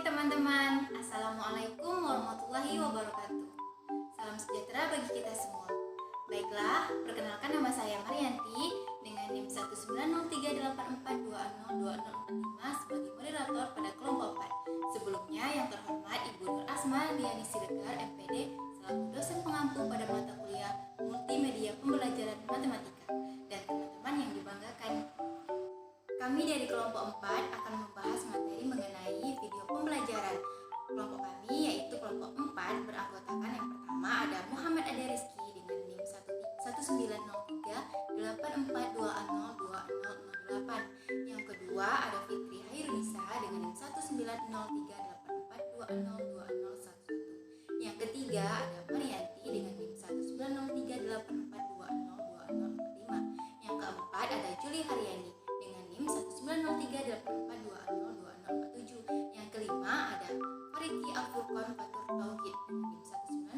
teman-teman, Assalamualaikum warahmatullahi wabarakatuh. Salam sejahtera bagi kita semua. Baiklah, perkenalkan nama saya Marianti dengan NIM 19038420045 sebagai moderator pada kelompok 4. Sebelumnya yang terhormat Ibu Nur Asma Diani Siregar MPD selaku dosen pengampu pada mata kuliah Multimedia Pembelajaran Matematika dan teman-teman yang dibanggakan. Kami dari kelompok 4 akan membahas materi mengenai video pembelajaran. Kelompok kami yaitu kelompok 4 beranggotakan yang pertama ada Muhammad Ade Rizky dengan NIM 1903842002008. Yang kedua ada Fitri Hairunisa dengan NIM 19038420011. Yang ketiga ada Marianti dengan NIM 19038420045. Yang keempat ada Juli Haryani dengan NIM 19038420047. Yang kelima ada Fariki Al-Furqan Fatur Tauhid dengan NIM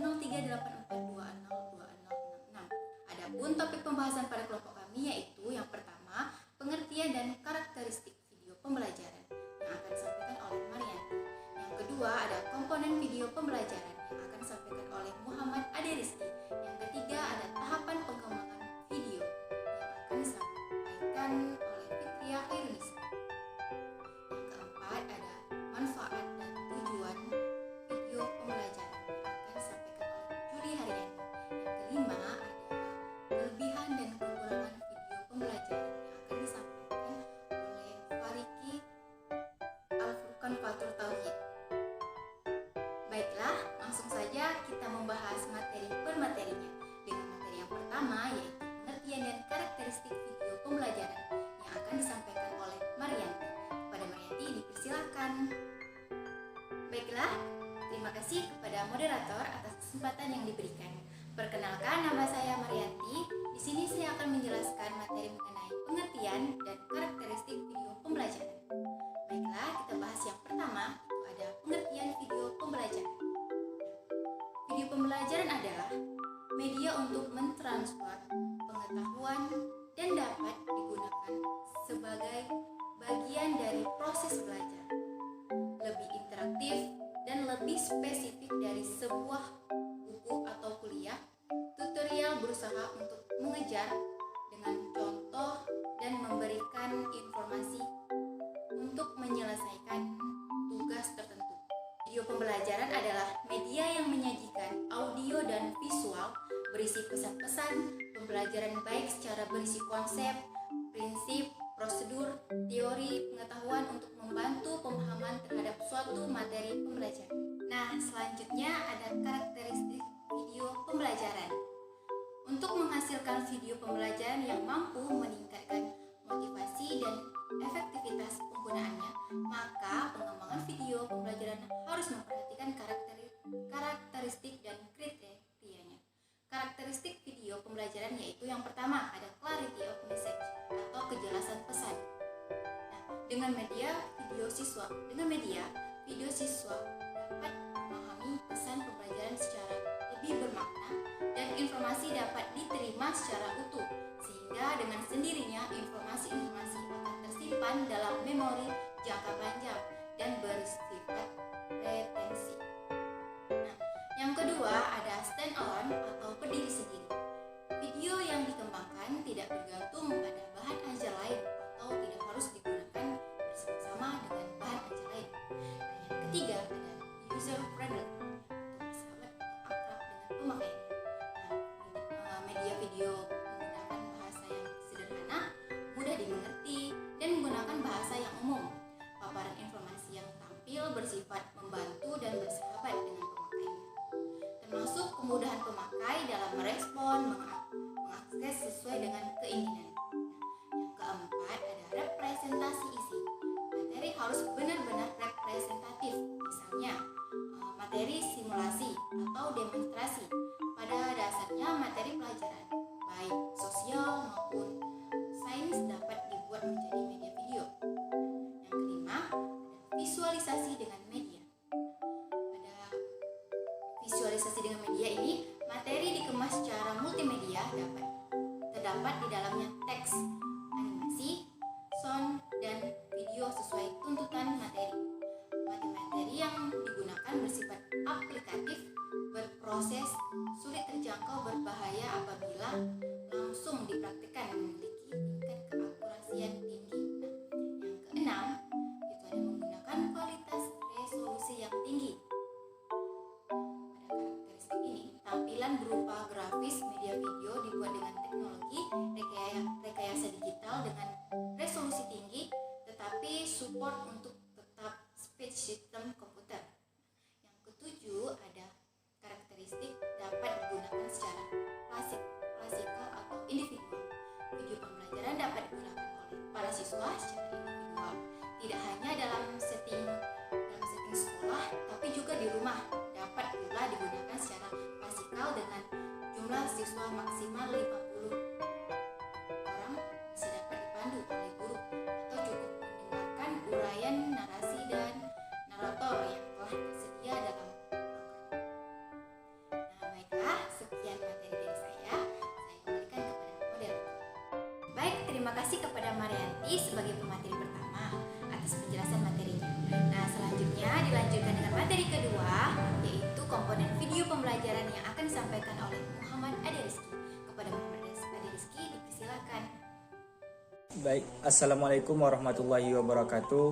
1903842002066. Adapun topik pembahasan pada kelompok kami yaitu yang pertama pengertian dan karakteristik video pembelajaran yang akan disampaikan oleh Marianti. Yang kedua ada komponen video pembelajaran yang akan disampaikan oleh Muhammad Ade Rizky. Yang ketiga ada tahapan pengembangan video yang akan disampaikan oleh Fitria Hairunisa. Yang keempat ada manfaat dan tujuan video pembelajaran yang akan disampaikan oleh Juli Haryani. Yang kelima ada kelebihan dan kekurangan video pembelajaran yang akan disampaikan oleh Fariki Al-Furqan Fatur Tauhid. Baiklah, langsung saja kita membahas materi per materinya. Dengan materi yang pertama yaitu pengertian dan karakteristik video pembelajaran yang akan disampaikan oleh Marianti. Kepada Marianti dipersilakan. Baiklah, terima kasih kepada moderator atas kesempatan yang diberikan. Perkenalkan, nama saya Marianti. Di sini saya akan menjelaskan materi mengenai pengertian dan karakteristik video pembelajaran. Baiklah, kita bahas yang pertama, itu ada pengertian video pembelajaran. Video pembelajaran adalah media untuk mentransfer pengetahuan dan dapat digunakan sebagai bagian dari proses belajar. Lebih interaktif dan lebih spesifik dari sebuah buku atau kuliah, tutorial berusaha untuk mengejar dengan contoh dan memberikan informasi untuk menyelesaikan tugas tertentu. Video pembelajaran adalah media yang menyajikan audio dan visual berisi pesan-pesan pembelajaran baik secara berisi konsep, prinsip, prosedur, teori, pengetahuan untuk membantu pemahaman terhadap suatu materi pembelajaran. Nah, selanjutnya ada karakteristik video pembelajaran. Untuk menghasilkan video pembelajaran yang mampu meningkatkan motivasi dan efektivitas penggunaannya, maka pengembangan video pembelajaran harus memperhatikan karakteristik dan kriterianya. Karakteristik video pembelajaran yaitu yang pertama ada clarity of message atau kejelasan pesan. Nah, dengan media video siswa dapat memahami pesan pembelajaran secara lebih bermakna dan informasi dapat diterima secara utuh, sehingga dengan sendirinya informasi-informasi akan tersimpan dalam memori jangka panjang dan bersifat retensi. Nah, yang kedua ada stand alone atau berdiri sendiri. Video yang dikembangkan tidak bergantung pada bahan ajar lain atau tidak harus digunakan bersama-sama dengan bahan ajar lain. Nah, yang ketiga ada user friendly atau bersahabat atau akrab dengan pemakaiannya. Nah, media video menggunakan bahasa yang sederhana, mudah dimengerti, dan menggunakan bahasa yang umum. Paparan informasi yang tampil bersifat membantu dan bersahabat dengan pemakainya, termasuk kemudahan pemakai dalam merespon, mengakses sesuai dengan keinginan. Yang keempat ada representasi isi. Materi harus benar-benar representatif, misalnya materi simulasi atau demonstrasi. Pada dasarnya materi pelajaran, baik sosial maupun sains dapat dibuat menjadi media video. Yang kelima ada visualisasi dengan media. Pada visualisasi dengan media ini, materi dikemas secara multimedia terdapat di dalamnya teks, animasi, sound, dan video sesuai tuntutan materi. Materi yang siswa secara individual. Tidak hanya dalam setting sekolah, tapi juga di rumah dapat pula digunakan secara klasikal dengan jumlah siswa maksimal 50 orang bisa dapat dipandu oleh guru atau cukup mendengarkan uraian narasi dan narator yang telah tersedia dalam program. Nah, baiklah, sekian materi dari saya kembalikan kepada moderator. Baik, terima kasih kepada Marianti sebagai pemateri pertama atas penjelasan materinya. Nah, selanjutnya dilanjutkan dengan materi kedua, yaitu komponen video pembelajaran yang akan disampaikan oleh Muhammad Ade Rizky. Kepada Muhammad Ade Rizky, dipersilakan. Baik, Assalamualaikum warahmatullahi wabarakatuh.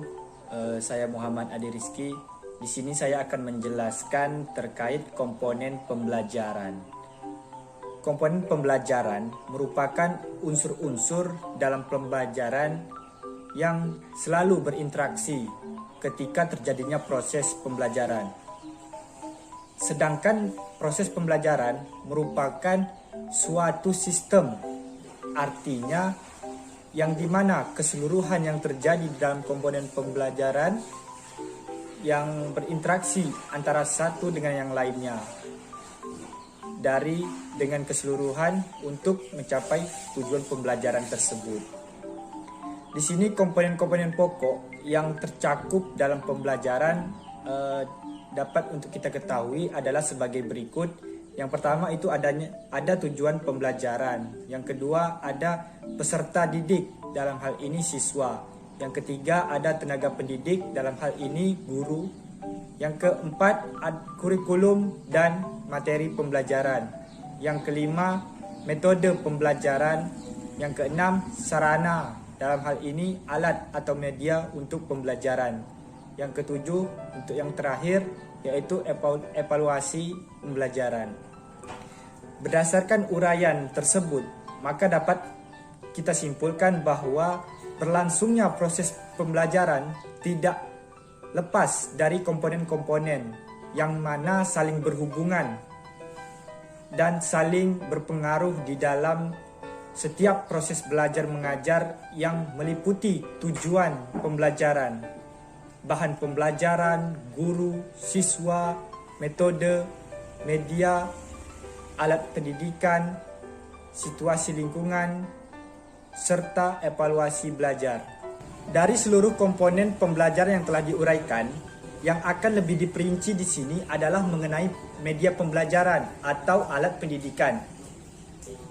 Saya Muhammad Ade Rizky. Di sini saya akan menjelaskan terkait komponen pembelajaran. Komponen pembelajaran merupakan unsur-unsur dalam pembelajaran yang selalu berinteraksi ketika terjadinya proses pembelajaran. Sedangkan proses pembelajaran merupakan suatu sistem, artinya yang dimana keseluruhan yang terjadi dalam komponen pembelajaran yang berinteraksi antara satu dengan yang lainnya dengan keseluruhan untuk mencapai tujuan pembelajaran tersebut. Di sini komponen-komponen pokok yang tercakup dalam pembelajaran dapat untuk kita ketahui adalah sebagai berikut. Yang pertama itu ada tujuan pembelajaran. Yang kedua ada peserta didik, dalam hal ini siswa. Yang ketiga ada tenaga pendidik, dalam hal ini guru. Yang keempat kurikulum dan materi pembelajaran. Yang kelima metode pembelajaran. Yang keenam sarana, dalam hal ini alat atau media untuk pembelajaran. Yang ketujuh untuk yang terakhir yaitu evaluasi pembelajaran. Berdasarkan uraian tersebut, maka dapat kita simpulkan bahwa berlangsungnya proses pembelajaran tidak lepas dari komponen-komponen yang mana saling berhubungan dan saling berpengaruh di dalam setiap proses belajar mengajar yang meliputi tujuan pembelajaran, bahan pembelajaran, guru, siswa, metode, media, alat pendidikan, situasi lingkungan, serta evaluasi belajar. Dari seluruh komponen pembelajaran yang telah diuraikan, yang akan lebih diperinci di sini adalah mengenai media pembelajaran atau alat pendidikan.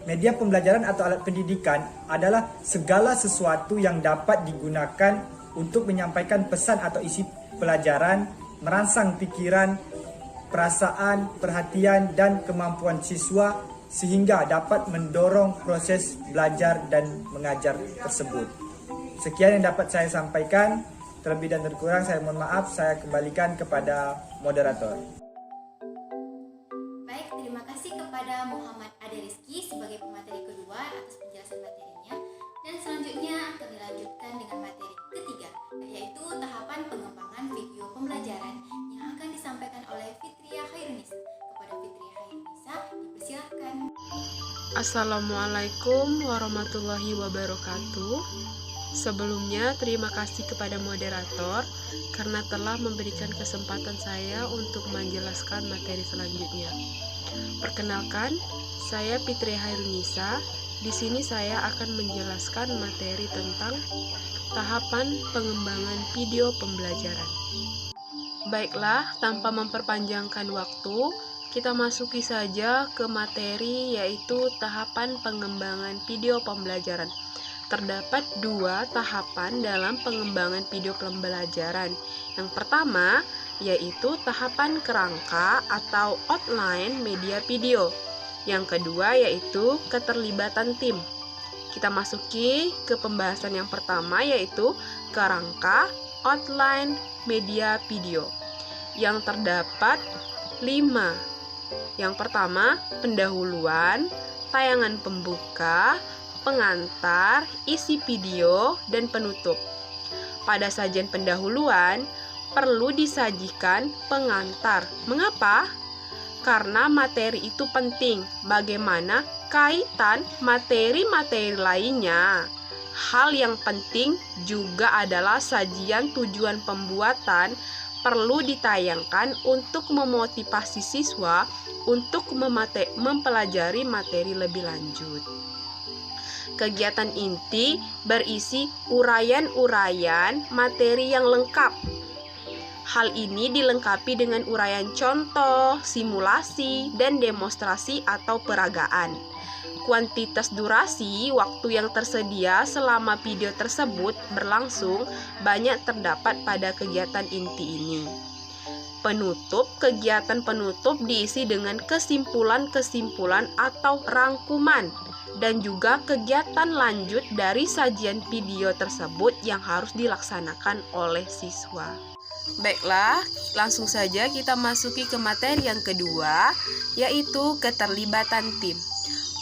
Media pembelajaran atau alat pendidikan adalah segala sesuatu yang dapat digunakan untuk menyampaikan pesan atau isi pelajaran, merangsang pikiran, perasaan, perhatian, dan kemampuan siswa sehingga dapat mendorong proses belajar dan mengajar tersebut. Sekian yang dapat saya sampaikan. Terlebih dan terkurang saya mohon maaf, saya kembalikan kepada moderator. Baik, terima kasih kepada Muhammad Ade Rizky sebagai pemateri kedua atas penjelasan materinya. Dan selanjutnya akan dilanjutkan dengan materi ketiga, yaitu tahapan pengembangan video pembelajaran yang akan disampaikan oleh Fitria Khairunisa. Kepada Fitria Khairunisa, dipersilakan. Assalamualaikum warahmatullahi wabarakatuh. Sebelumnya, terima kasih kepada moderator karena telah memberikan kesempatan saya untuk menjelaskan materi selanjutnya. Perkenalkan, saya Fitria Khairunisa. Di sini saya akan menjelaskan materi tentang tahapan pengembangan video pembelajaran. Baiklah, tanpa memperpanjangkan waktu, kita masuki saja ke materi, yaitu tahapan pengembangan video pembelajaran. Terdapat dua tahapan dalam pengembangan video pembelajaran. Yang pertama yaitu tahapan kerangka atau outline media video. Yang kedua yaitu keterlibatan tim. Kita masuki ke pembahasan yang pertama, yaitu kerangka outline media video. Yang terdapat 5. Yang pertama, pendahuluan, tayangan pembuka, pengantar, isi video, dan penutup. Pada sajian pendahuluan, perlu disajikan pengantar. Mengapa? Karena materi itu penting. Bagaimana kaitan materi-materi lainnya? Hal yang penting juga adalah sajian tujuan pembuatan perlu ditayangkan untuk memotivasi siswa untuk mempelajari materi lebih lanjut. Kegiatan inti berisi uraian-uraian materi yang lengkap. Hal ini dilengkapi dengan uraian contoh, simulasi, dan demonstrasi atau peragaan. Kuantitas durasi waktu yang tersedia selama video tersebut berlangsung banyak terdapat pada kegiatan inti ini. Kegiatan penutup diisi dengan kesimpulan-kesimpulan atau rangkuman dan juga kegiatan lanjut dari sajian video tersebut yang harus dilaksanakan oleh siswa. Baiklah, langsung saja kita masuki ke materi yang kedua, yaitu keterlibatan tim.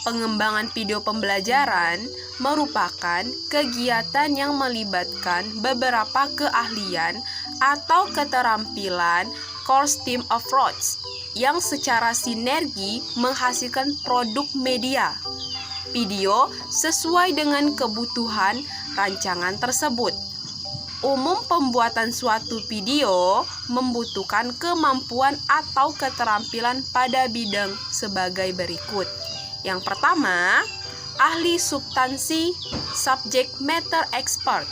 Pengembangan video pembelajaran merupakan kegiatan yang melibatkan beberapa keahlian atau keterampilan core team approach yang secara sinergi menghasilkan produk media video sesuai dengan kebutuhan rancangan tersebut. Umum pembuatan suatu video membutuhkan kemampuan atau keterampilan pada bidang sebagai berikut. Yang pertama, ahli substansi subject matter expert,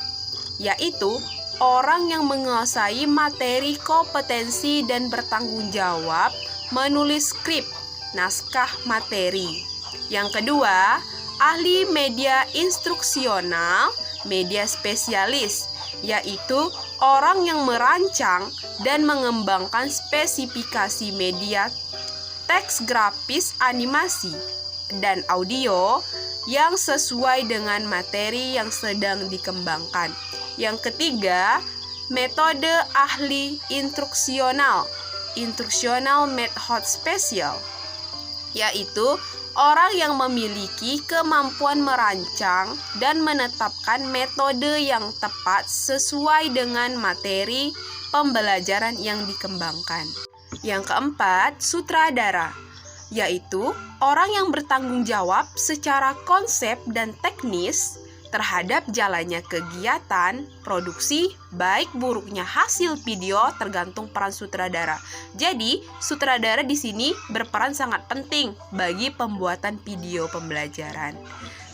yaitu orang yang menguasai materi kompetensi dan bertanggung jawab menulis skrip, naskah materi. Yang kedua, ahli media instruksional, media spesialis, yaitu orang yang merancang dan mengembangkan spesifikasi media teks grafis, animasi, dan audio yang sesuai dengan materi yang sedang dikembangkan. Yang ketiga, metode ahli instruksional method special, yaitu orang yang memiliki kemampuan merancang dan menetapkan metode yang tepat sesuai dengan materi pembelajaran yang dikembangkan. Yang keempat, sutradara, yaitu orang yang bertanggung jawab secara konsep dan teknis terhadap jalannya kegiatan produksi, baik buruknya hasil video tergantung peran sutradara. Jadi, sutradara di sini berperan sangat penting bagi pembuatan video pembelajaran.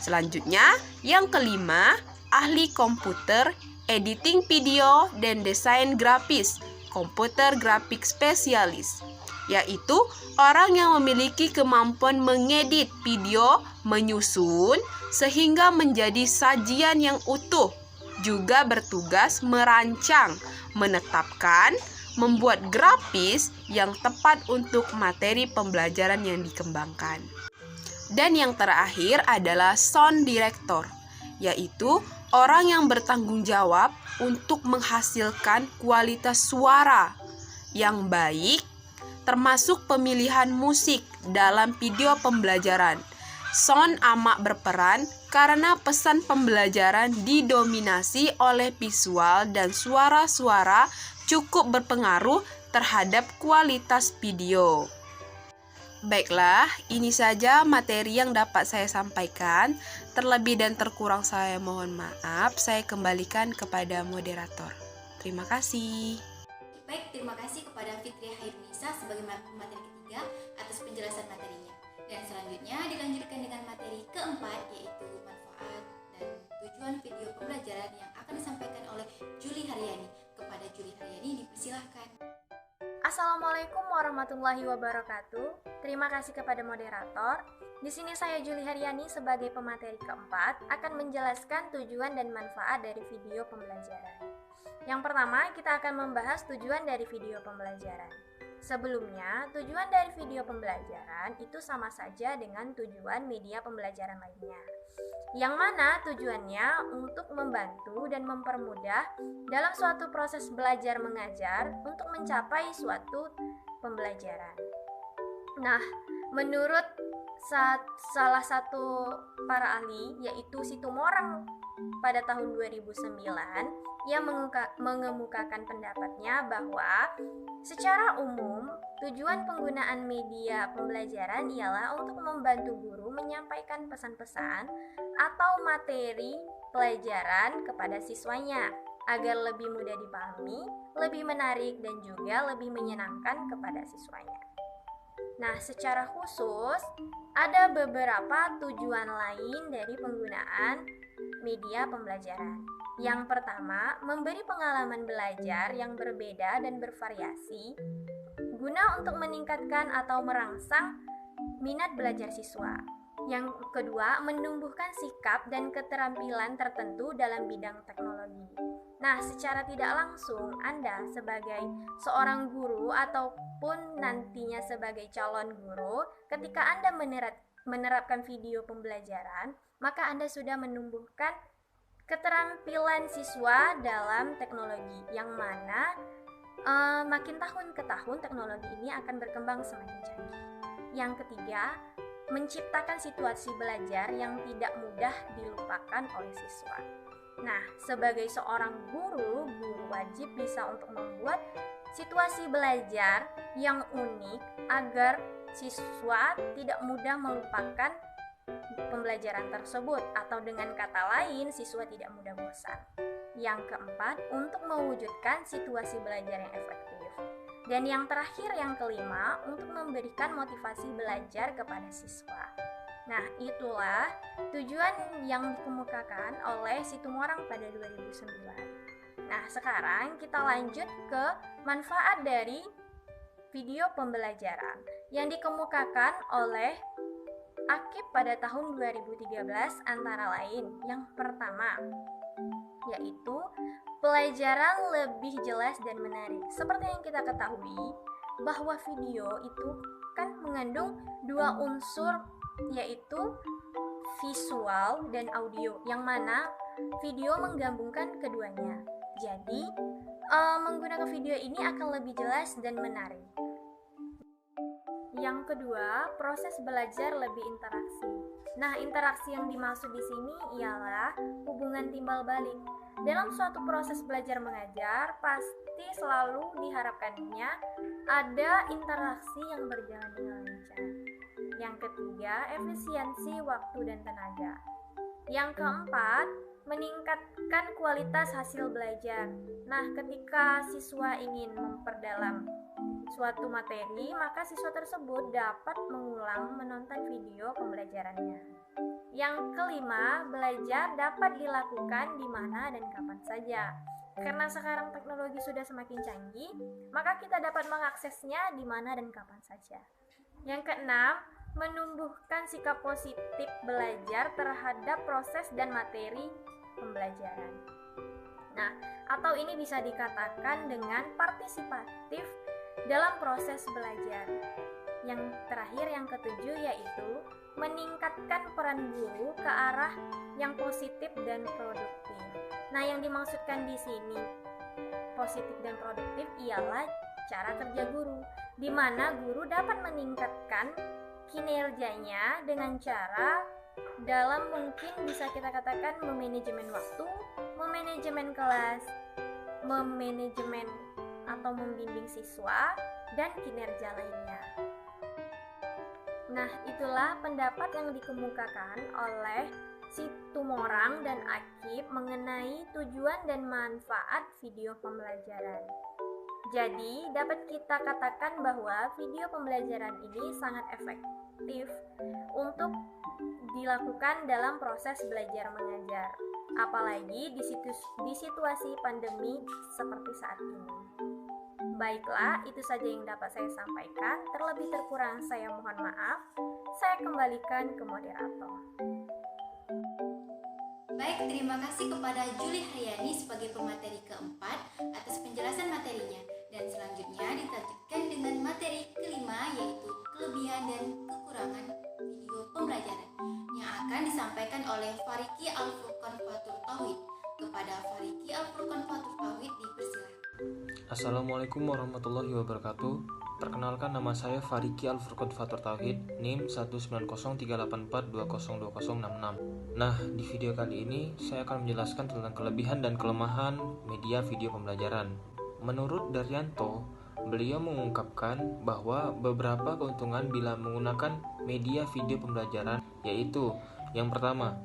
Selanjutnya, yang kelima, ahli komputer, editing video, dan desain grafis, komputer grafik spesialis, yaitu orang yang memiliki kemampuan mengedit video, menyusun, sehingga menjadi sajian yang utuh, juga bertugas merancang, menetapkan, membuat grafis yang tepat untuk materi pembelajaran yang dikembangkan. Dan yang terakhir adalah sound director, yaitu orang yang bertanggung jawab untuk menghasilkan kualitas suara yang baik, termasuk pemilihan musik dalam video pembelajaran. Sound amat berperan karena pesan pembelajaran didominasi oleh visual dan suara-suara cukup berpengaruh terhadap kualitas video. Baiklah, ini saja materi yang dapat saya sampaikan. Terlebih dan terkurang saya mohon maaf. Saya kembalikan kepada moderator. Terima kasih. Baik, terima kasih kepada Fitria Hairunisa sebagai materi ketiga atas penjelasan materinya. Dan selanjutnya dilanjutkan dengan materi keempat, yaitu manfaat dan tujuan video pembelajaran yang akan disampaikan oleh Juli Haryani. Kepada Juli Haryani dipersilahkan. Assalamualaikum warahmatullahi wabarakatuh. Terima kasih kepada moderator. Di sini saya Juli Haryani sebagai pemateri keempat akan menjelaskan tujuan dan manfaat dari video pembelajaran. Yang pertama, kita akan membahas tujuan dari video pembelajaran. Sebelumnya, tujuan dari video pembelajaran itu sama saja dengan tujuan media pembelajaran lainnya, yang mana tujuannya untuk membantu dan mempermudah dalam suatu proses belajar mengajar untuk mencapai suatu pembelajaran. Nah, menurut salah satu para ahli, yaitu Situmorang pada tahun 2009, ia mengemukakan pendapatnya bahwa secara umum tujuan penggunaan media pembelajaran ialah untuk membantu guru menyampaikan pesan-pesan atau materi pelajaran kepada siswanya agar lebih mudah dipahami, lebih menarik, dan juga lebih menyenangkan kepada siswanya. Nah, secara khusus, ada beberapa tujuan lain dari penggunaan media pembelajaran. Yang pertama, memberi pengalaman belajar yang berbeda dan bervariasi, guna untuk meningkatkan atau merangsang minat belajar siswa. Yang kedua, menumbuhkan sikap dan keterampilan tertentu dalam bidang teknologi. Nah, secara tidak langsung, Anda sebagai seorang guru ataupun nantinya sebagai calon guru, ketika Anda menerapkan video pembelajaran, maka Anda sudah menumbuhkan keterampilan siswa dalam teknologi, yang mana makin tahun ke tahun teknologi ini akan berkembang semakin canggih. Yang ketiga, menciptakan situasi belajar yang tidak mudah dilupakan oleh siswa. Nah, sebagai seorang guru wajib bisa untuk membuat situasi belajar yang unik agar siswa tidak mudah melupakan pembelajaran tersebut, atau dengan kata lain, siswa tidak mudah bosan. Yang keempat, untuk mewujudkan situasi belajar yang efektif. Dan yang terakhir, yang kelima, untuk memberikan motivasi belajar kepada siswa. Nah, itulah tujuan yang dikemukakan oleh Situmorang pada 2009. Nah, sekarang kita lanjut ke manfaat dari video pembelajaran yang dikemukakan oleh Akib pada tahun 2013, antara lain. Yang pertama, yaitu pelajaran lebih jelas dan menarik. Seperti yang kita ketahui, bahwa video itu kan mengandung dua unsur, yaitu visual dan audio, yang mana video menggabungkan keduanya. Jadi, menggunakan video ini akan lebih jelas dan menarik. Yang kedua, proses belajar lebih interaksi. Nah, interaksi yang dimaksud di sini ialah hubungan timbal balik. Dalam suatu proses belajar mengajar, pasti selalu diharapkannya ada interaksi yang berjalan dengan lancar. Yang ketiga, efisiensi waktu dan tenaga. Yang keempat, meningkatkan kualitas hasil belajar. Nah, ketika siswa ingin memperdalam suatu materi, maka siswa tersebut dapat mengulang menonton video pembelajarannya. Yang kelima, belajar dapat dilakukan di mana dan kapan saja. Karena sekarang teknologi sudah semakin canggih, maka kita dapat mengaksesnya di mana dan kapan saja. Yang keenam, menumbuhkan sikap positif belajar terhadap proses dan materi pembelajaran. Nah, atau ini bisa dikatakan dengan partisipatif dalam proses belajar. Yang terakhir, yang ketujuh, yaitu meningkatkan peran guru ke arah yang positif dan produktif. Nah, yang dimaksudkan di sini positif dan produktif ialah cara kerja guru, di mana guru dapat meningkatkan kinerjanya dengan cara dalam mungkin bisa kita katakan memanajemen waktu, memanajemen kelas, memanajemen atau membimbing siswa, dan kinerja lainnya. Nah, itulah pendapat yang dikemukakan oleh Situmorang dan Akib mengenai tujuan dan manfaat video pembelajaran. Jadi, dapat kita katakan bahwa video pembelajaran ini sangat efektif untuk dilakukan dalam proses belajar mengajar, apalagi di situasi pandemi seperti saat ini. Baiklah, itu saja yang dapat saya sampaikan. Terlebih terkurang saya mohon maaf. Saya kembalikan ke moderator. Baik, terima kasih kepada Julie Haryani sebagai pemateri keempat atas penjelasan materinya. Dan selanjutnya dilanjutkan dengan materi kelima, yaitu kelebihan dan kekurangan video pembelajaran, yang akan disampaikan oleh Fariki Al-Furqan Fatur Tauhid. Kepada Fariki Al-Furqan Fatur Tauhid dipersilakan. Assalamualaikum warahmatullahi wabarakatuh. Perkenalkan, nama saya Fariki Al-Furqan Fatur Tauhid, NIM 1903842020066. Nah, di video kali ini saya akan menjelaskan tentang kelebihan dan kelemahan media video pembelajaran. Menurut Daryanto, beliau mengungkapkan bahwa beberapa keuntungan bila menggunakan media video pembelajaran, yaitu yang pertama,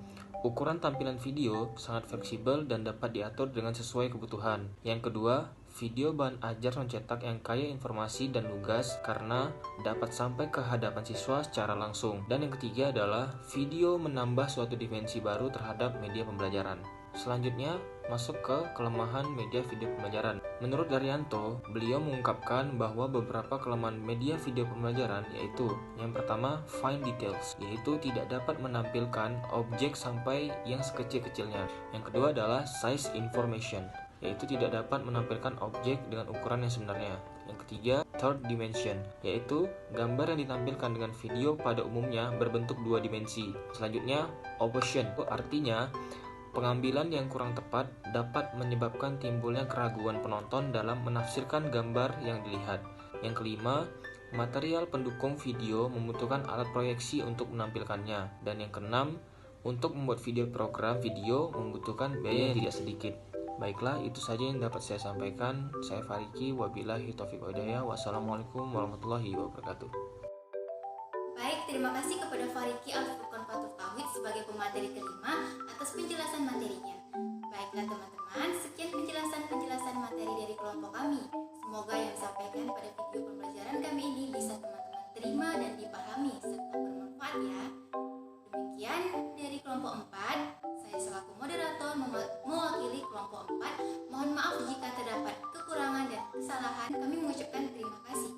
Ukuran tampilan video sangat fleksibel dan dapat diatur dengan sesuai kebutuhan. Yang kedua, video bahan ajar mencetak yang kaya informasi dan lugas karena dapat sampai ke hadapan siswa secara langsung. Dan yang ketiga adalah video menambah suatu dimensi baru terhadap media pembelajaran. Selanjutnya, masuk ke kelemahan media video pembelajaran. Menurut Daryanto, beliau mengungkapkan bahwa beberapa kelemahan media video pembelajaran yaitu yang pertama, fine details, yaitu tidak dapat menampilkan objek sampai yang sekecil-kecilnya. Yang kedua adalah size information, yaitu tidak dapat menampilkan objek dengan ukuran yang sebenarnya. Yang ketiga, third dimension, yaitu gambar yang ditampilkan dengan video pada umumnya berbentuk dua dimensi. Selanjutnya, opposition, artinya pengambilan yang kurang tepat dapat menyebabkan timbulnya keraguan penonton dalam menafsirkan gambar yang dilihat. Yang kelima, material pendukung video membutuhkan alat proyeksi untuk menampilkannya. Dan yang keenam, untuk membuat video program video membutuhkan biaya yang tidak sedikit. Baiklah, itu saja yang dapat saya sampaikan. Saya Fariki, wabillahi taufiq wal hidayah. Wassalamualaikum warahmatullahi wabarakatuh. Baik, terima kasih kepada Fariki Al-Furqan Fatur Tauhid sebagai pemateri kelima atas penjelasan materinya. Baiklah teman-teman, sekian penjelasan materi dari kelompok kami. Semoga yang disampaikan pada video pembelajaran kami ini bisa teman-teman terima dan dipahami serta bermanfaat ya. Demikian dari kelompok 4, saya selaku moderator mewakili kelompok 4. Mohon maaf jika terdapat kekurangan dan kesalahan. Kami mengucapkan terima kasih.